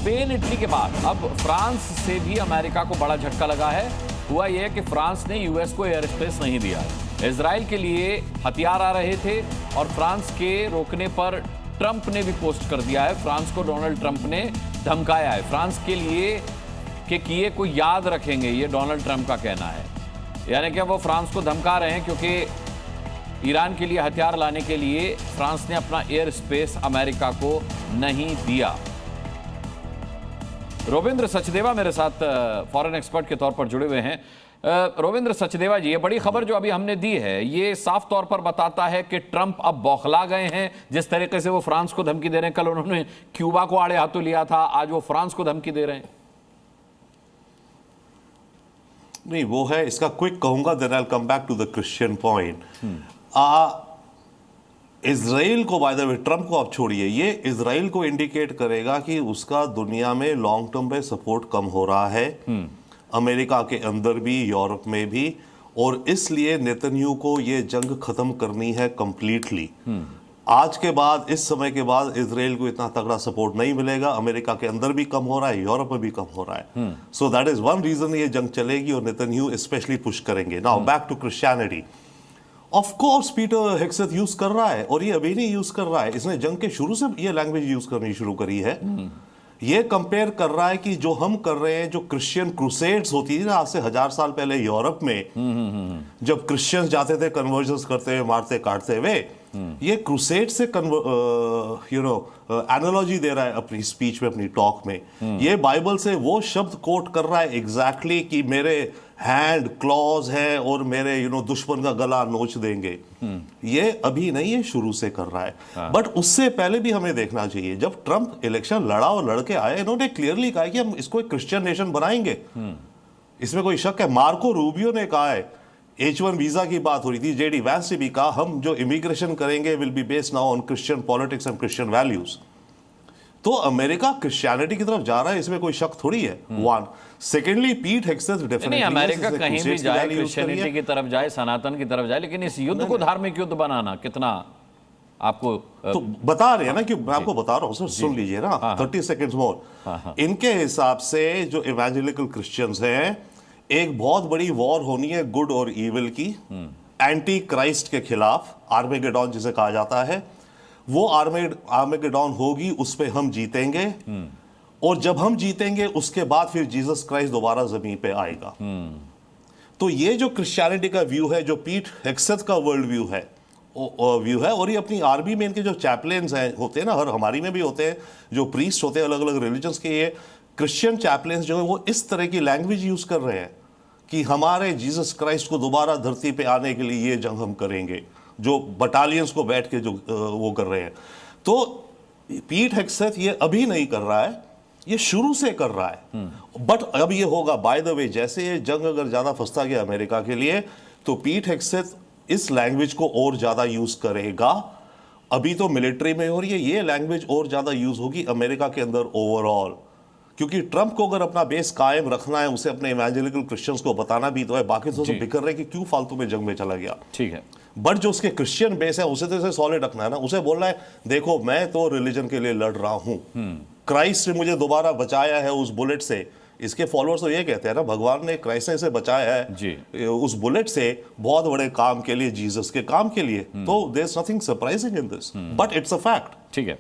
Spain Italy के बाद अब फ्रांस से भी अमेरिका को बड़ा झटका लगा है। हुआ यह कि फ्रांस ने यूएस को एयर स्पेस नहीं दिया। इजराइल के लिए हथियार आ रहे थे और फ्रांस के रोकने पर ट्रंप ने भी पोस्ट कर दिया है। फ्रांस को डोनाल्ड ट्रंप ने धमकाया है। फ्रांस के लिए के किए को याद रखेंगे, ये डोनाल्ड ट्रंप का कहना है। यानी कि वो फ्रांस को धमका रहे हैं क्योंकि ईरान के लिए हथियार लाने के लिए फ्रांस ने अपना एयर स्पेस अमेरिका को नहीं दिया। रोविंद्र सचदेवा मेरे साथ फॉरेन एक्सपर्ट के तौर पर जुड़े हुए हैं। रोविंद्र सचदेवा जी, ये बड़ी खबर जो अभी हमने दी है ये साफ तौर पर बताता है कि ट्रंप अब बौखला गए हैं। जिस तरीके से वो फ्रांस को धमकी दे रहे हैं, कल उन्होंने क्यूबा को आड़े हाथों लिया था, आज वो फ्रांस को धमकी दे रहे हैं। नहीं, वो है, इसका क्विक कहूंगा, then I will come back to the Christian point. Israel को, बाय द वे, ट्रंप को आप छोड़िए, ये इजराइल को इंडिकेट करेगा कि उसका दुनिया में लॉन्ग टर्म पे सपोर्ट कम हो रहा है, अमेरिका के अंदर भी, यूरोप में भी, और इसलिए नेतन्याहू को ये जंग खत्म करनी है कंप्लीटली। आज के बाद, इस समय के बाद इजराइल को इतना तगड़ा सपोर्ट नहीं मिलेगा। अमेरिका के अंदर भी कम हो रहा है, यूरोप में भी कम हो रहा है। So that is one reason ये जंग चलेगी और नेतन्याहू स्पेशली पुश करेंगे। Now back to Christianity. Of course Peter Hegseth use कर रहा है, और ये अभी नहीं यूज कर रहा है, इसने जंग के शुरू से ये लैंग्वेज यूज करनी शुरू करी है। ये कंपेयर कर रहा है कि जो हम कर रहे हैं, जो क्रिश्चियन क्रूसेड्स होती थी ना आज से 1000 साल पहले यूरोप में, जब क्रिश्चियंस जाते थे कन्वर्जन्स करते हुए, मारते काटते हुए, ये क्रूसेड से एनालॉजी दे रहा है अपनी स्पीच में, अपनी टॉक में। ये बाइबल से वो शब्द कोट कर रहा है एग्जैक्टली कि मेरे हैंड क्लॉज है और मेरे दुश्मन का गला नोच देंगे। ये अभी नहीं, ये शुरू से कर रहा है। बट उससे पहले भी हमें देखना चाहिए, जब ट्रंप इलेक्शन लड़ा और लड़के आए, इन्होंने क्लियरली कहा कि हम इसको एक क्रिश्चियन नेशन बनाएंगे। इसमें कोई शक है? मार्को रूबियो ने कहा है, H1 वीजा की बात हो रही थी, जेडी वैंस ने भी कहा, हम जो इमिग्रेशन करेंगे will be based now on Christian politics and Christian values. तो अमेरिका क्रिश्चियनिटी की तरफ जा रहा है, इसमें कोई शक थोड़ी है। वन सेकेंडली, पीट हेग्सेथ डेफिनेटली, अमेरिका कहीं भी जाए, क्रिश्चियनिटी की तरफ जाए, सनातन की तरफ जाए, लेकिन इस युद्ध को धार्मिक युद्ध बनाना कितना आपको तो बता रहे हैं ना, कि मैं आपको बता रहा हूं सर, सुन लीजिए ना, 30 सेकेंड्स मोर। इनके हिसाब से जो इवेंजेलिकल क्रिश्चियंस हैं, एक बहुत बड़ी वॉर होनी है गुड और इविल की, एंटी क्राइस्ट के खिलाफ, आर्मेगेडॉन जिसे कहा जाता है। वो आर्मेगेडॉन होगी, उस पे हम जीतेंगे, और जब हम जीतेंगे उसके बाद फिर जीसस क्राइस्ट दोबारा जमीन पे आएगा। तो ये जो क्रिश्चियनिटी का व्यू है, जो पीट हेग्सेथ का वर्ल्ड व्यू है, और ये अपनी आर्मी में इनके जो चैपलेन्स हैं, होते हैं ना, हमारी में भी होते हैं, जो प्रीस्ट होते हैं अलग अलग रिलीजन्स के, ये क्रिश्चियन चैपलेन्स जो है वो इस तरह की लैंग्वेज यूज कर रहे हैं कि हमारे जीसस क्राइस्ट को दोबारा धरती पे आने के लिए ये जंग हम करेंगे, जो बटालियंस को बैठ के जो वो कर रहे हैं। तो पीट हेग्सेथ ये अभी नहीं कर रहा है, ये शुरू से कर रहा है। बट अब ये होगा, बाय द वे, जैसे ये जंग अगर ज्यादा फंसता गया अमेरिका के लिए, तो पीट हेग्सेथ इस लैंग्वेज को और ज्यादा यूज करेगा। अभी तो मिलिट्री में हो रही है, ये लैंग्वेज और ज्यादा यूज होगी अमेरिका के अंदर ओवरऑल, क्योंकि ट्रंप को अगर अपना बेस कायम रखना है, उसे अपने इवेंजेलिकल क्रिश्चियंस को बताना भी तो है। बाकी तो बिखर रहे कि क्यों फालतू में जंग में चला गया, ठीक है। बट जो उसके क्रिश्चियन बेस है, उसे तो इसे सॉलिड रखना है ना। उसे बोलना है, देखो मैं तो रिलीजन के लिए लड़ रहा हूं, क्राइस्ट ने मुझे दोबारा बचाया है उस बुलेट से। इसके फॉलोअर्स तो ये कहते हैं ना, भगवान ने, क्राइस्ट ने इसे बचाया है जी, उस बुलेट से, बहुत बड़े काम के लिए, जीसस के काम के लिए। तो there is nothing surprising in this, but it's a fact, ठीक है।